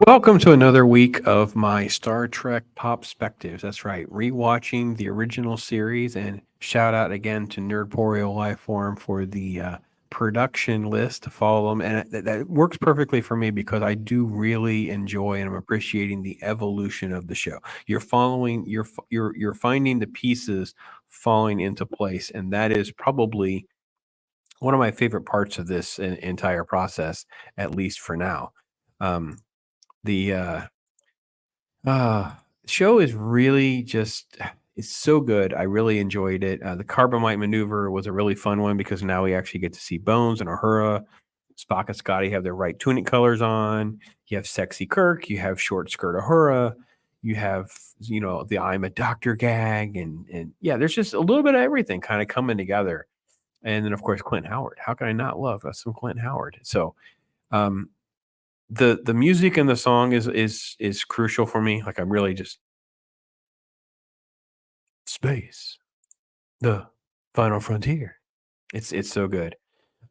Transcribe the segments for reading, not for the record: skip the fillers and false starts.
Welcome to another week of my Star Trek Pop Spectives. That's right, rewatching the original series, and shout out again to Nerdporeal Lifeform for the production list to follow them. And that works perfectly for me because I do really enjoy and I'm appreciating the evolution of the show. You're following, you're finding the pieces falling into place, and that is probably one of my favorite parts of this entire process, at least for now. Um, the show is really just it's so good. I really enjoyed it. The Carbomite Maneuver was a really fun one because now we actually get to see Bones and Uhura. Spock and Scotty have their right tunic colors on. You have sexy Kirk. You have short skirt Uhura. You have the I'm a doctor gag and yeah, there's just a little bit of everything kind of coming together. And then of course Clint Howard. How can I not love some Clint Howard? So um, the music and the song is crucial for me. Like I'm really just space, the final frontier. It's so good.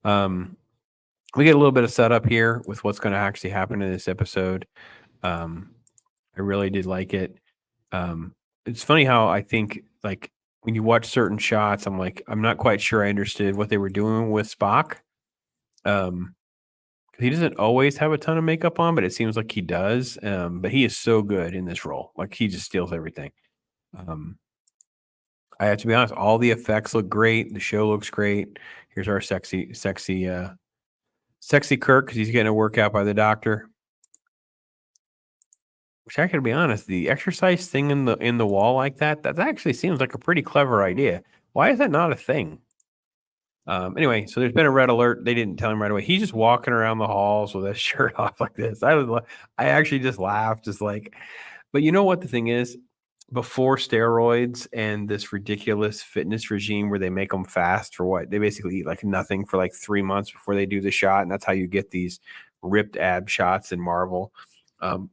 Um, we get a little bit of setup here with what's going to actually happen in this episode. Um, I really did like it. It's funny how I think like when you watch certain shots, I'm like I'm not quite sure I understood what they were doing with Spock. Um, 'Cause he doesn't always have a ton of makeup on, but it seems like he does. But he is so good in this role. Like he just steals everything. Um, I have to be honest, all the effects look great. The show looks great. Here's our sexy Kirk because he's getting a workout by the doctor. Which I gotta be honest, the exercise thing in the wall like that actually seems like a pretty clever idea. Why is that not a thing? Anyway, so there's been a red alert. They didn't tell him right away. He's just walking around the halls with his shirt off like this. I actually just laughed, just like, but you know what the thing is? Before steroids and this ridiculous fitness regime where they make them fast for what? They basically eat like nothing for like 3 months before they do the shot. And that's how you get these ripped ab shots in Marvel. Um,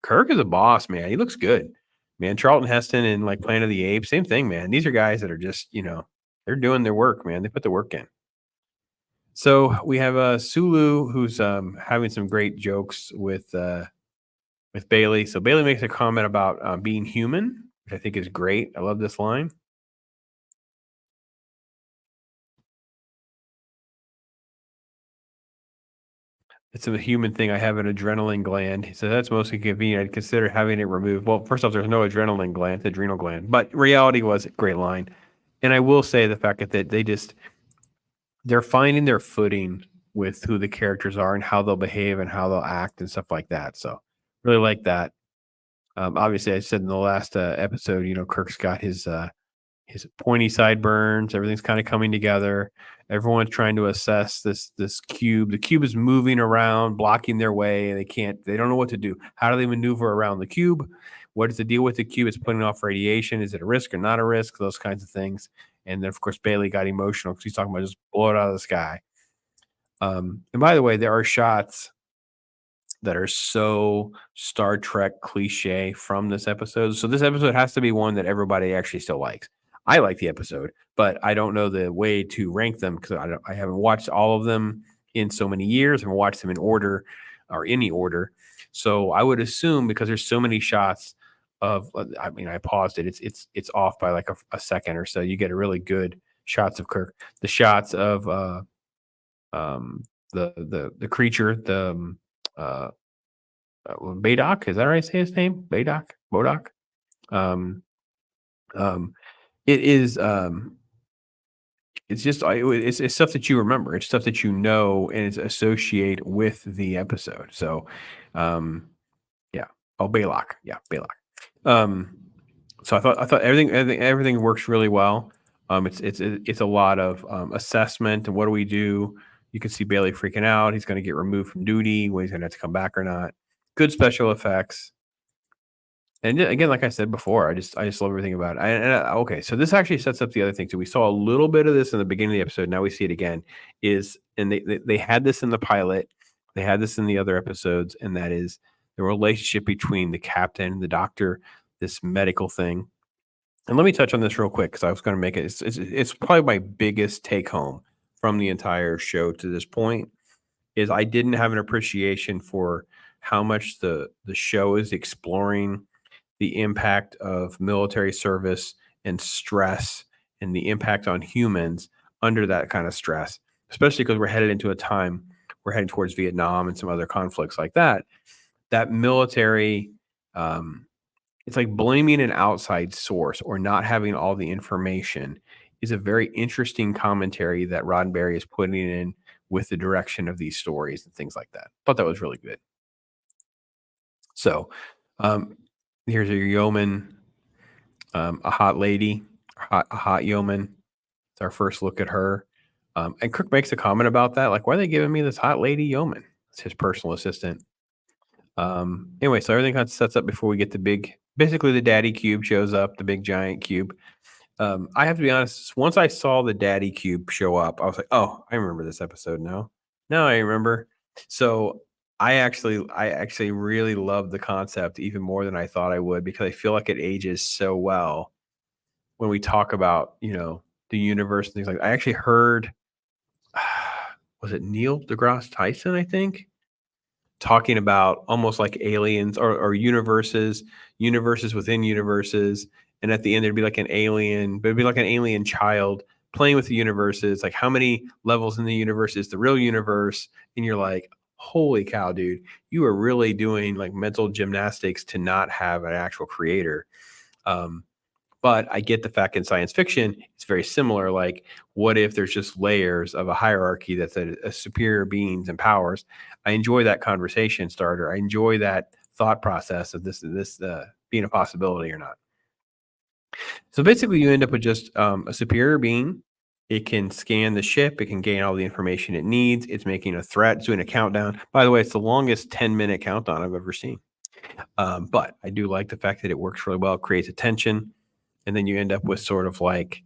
Kirk is a boss, man. He looks good, man. Charlton Heston and like Planet of the Apes, same thing, man. These are guys that are just, they're doing their work, man. They put the work in. So we have Sulu who's having some great jokes with Bailey. So Bailey makes a comment about being human, which I think is great. I love this line. It's a human thing. I have an adrenaline gland. He said that's mostly convenient. I'd consider having it removed. Well, first off, there's no adrenaline gland, it's adrenal gland. But reality was a great line. And I will say the fact that they're finding their footing with who the characters are and how they'll behave and how they'll act and stuff like that. So really like that. Obviously, I said in the last episode, Kirk's got his pointy sideburns. Everything's kind of coming together. Everyone's trying to assess this cube. The cube is moving around, blocking their way, and they don't know what to do. How do they maneuver around the cube? What is the deal with the cube? It's putting off radiation. Is it a risk or not a risk? Those kinds of things. And then, of course, Bailey got emotional because he's talking about just blow it out of the sky. And by the way, there are shots that are so Star Trek cliche from this episode. So this episode has to be one that everybody actually still likes. I like the episode, but I don't know the way to rank them because I haven't watched all of them in so many years. I haven't watched them in order or any order. So I would assume because there's so many shots of, I mean, I paused it. It's off by like a second or so. You get a really good shots of Kirk. The shots of um, the creature, uh, Baydock, is that right? Say his name, Baydock, Bodoc. Um, um, it is. It's just it's stuff that you remember. It's stuff that you know, and it's associated with the episode. So, um, yeah. Oh, Baylock. Yeah, Baylock. Um, so I thought everything works really well. It's a lot of assessment and what do we do. You can see Bailey freaking out. He's going to get removed from duty. When he's going to have to come back or not. Good special effects. And again, like I said before, I just love everything about it. Okay, so this actually sets up the other thing too. We saw a little bit of this in the beginning of the episode. Now we see it again. And they had this in the pilot, they had this in the other episodes, and that is the relationship between the captain and the doctor, this medical thing. And let me touch on this real quick because I was going to make it. It's probably my biggest take home from the entire show to this point is I didn't have an appreciation for how much the show is exploring the impact of military service and stress and the impact on humans under that kind of stress, especially because we're headed into a time we're heading towards Vietnam and some other conflicts like that. That military, um, it's like blaming an outside source or not having all the information is a very interesting commentary that Roddenberry is putting in with the direction of these stories and things like that. Thought that was really good. So, um, here's a yeoman, a hot lady, a hot yeoman. It's our first look at her. And Kirk makes a comment about that, like, "Why are they giving me this hot lady yeoman?" It's his personal assistant. Anyway, so everything kind of sets up before we get the big, basically the daddy cube shows up, the big giant cube. I have to be honest, once I saw the daddy cube show up, I was like, "Oh, I remember this episode now. Now I remember." So I actually really love the concept even more than I thought I would because I feel like it ages so well when we talk about, the universe and things like that. I actually heard was it Neil deGrasse Tyson, I think? Talking about almost like aliens or universes within universes, and at the end there'd be like an alien, but it'd be like an alien child playing with the universes, like how many levels in the universe is the real universe, and you're like, holy cow, dude, you are really doing like mental gymnastics to not have an actual creator. um, but I get the fact in science fiction, it's very similar. Like, what if there's just layers of a hierarchy that's a superior beings and powers? I enjoy that conversation starter. I enjoy that thought process of this being a possibility or not. So basically, you end up with just a superior being. It can scan the ship. It can gain all the information it needs. It's making a threat. It's doing a countdown. By the way, it's the longest 10-minute countdown I've ever seen. But I do like the fact that it works really well. It creates attention, and then you end up with sort of like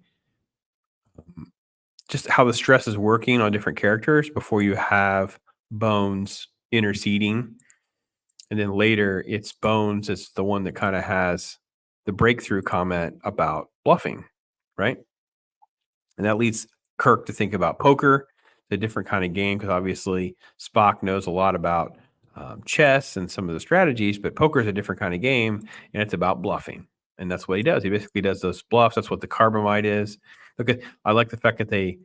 just how the stress is working on different characters before you have Bones interceding. And then later it's Bones, it's the one that kind of has the breakthrough comment about bluffing, right? And that leads Kirk to think about poker, a different kind of game, because obviously Spock knows a lot about chess and some of the strategies, but poker is a different kind of game, and it's about bluffing. And that's what he does. He basically does those bluffs. That's what the Carbomite is. Okay, I like the fact that they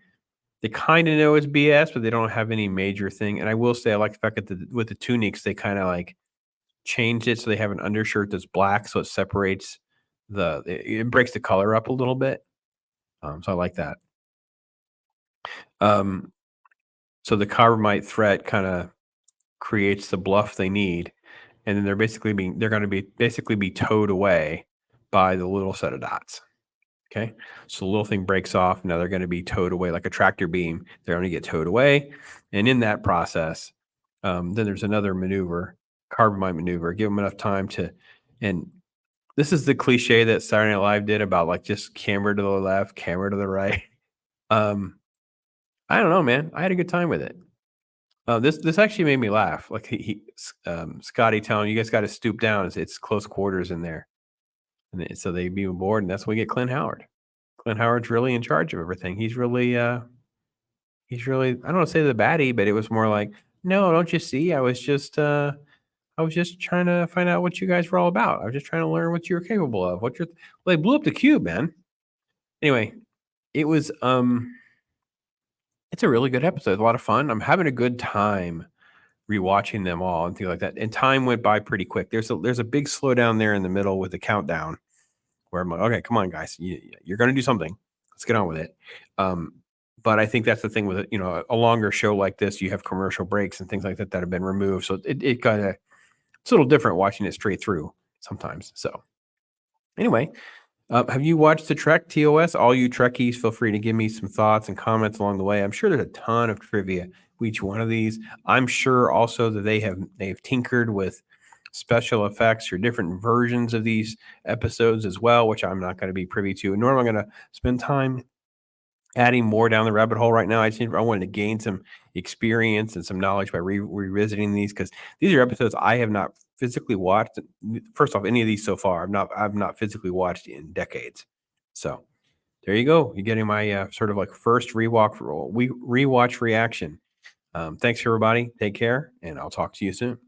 kind of know it's BS, but they don't have any major thing. And I will say I like the fact that with the tunics, they kind of like changed it so they have an undershirt that's black, so it separates it breaks the color up a little bit. So I like that. Um, so the carbamite threat kind of creates the bluff they need, and then they're going to be basically be towed away by the little set of dots. Okay. So the little thing breaks off. Now they're going to be towed away like a tractor beam. They're going to get towed away. And in that process, then there's another maneuver, Carbonite maneuver. Give them enough time and this is the cliche that Saturday Night Live did about like just camera to the left, camera to the right. Um, I don't know, man. I had a good time with it. This actually made me laugh. Like Scotty telling you guys got to stoop down. It's close quarters in there, and so they beam aboard, and that's when we get Clint Howard. Clint Howard's really in charge of everything. He's really I don't want to say the baddie, but it was more like, no, don't you see? I was just trying to find out what you guys were all about. I was just trying to learn what you were capable of. Well, they blew up the cube, man. Anyway, it was it's a really good episode. It's a lot of fun. I'm having a good time rewatching them all and things like that. And time went by pretty quick. There's a big slowdown there in the middle with the countdown where I'm like, okay, come on, guys, you're going to do something. Let's get on with it. Um, but I think that's the thing with it. A longer show like this, you have commercial breaks and things like that that have been removed. So it kind of it's a little different watching it straight through sometimes. So anyway, have you watched the Trek TOS? All you Trekkies, feel free to give me some thoughts and comments along the way. I'm sure there's a ton of trivia with each one of these. I'm sure also that they've tinkered with special effects or different versions of these episodes as well, which I'm not going to be privy to. Normally, I'm going to spend time adding more down the rabbit hole right now. I wanted to gain some experience and some knowledge by revisiting these because these are episodes I have not physically watched. First off, any of these so far, I've not physically watched in decades. So there you go. You're getting my sort of like first rewatch reaction. Thanks everybody. Take care, and I'll talk to you soon.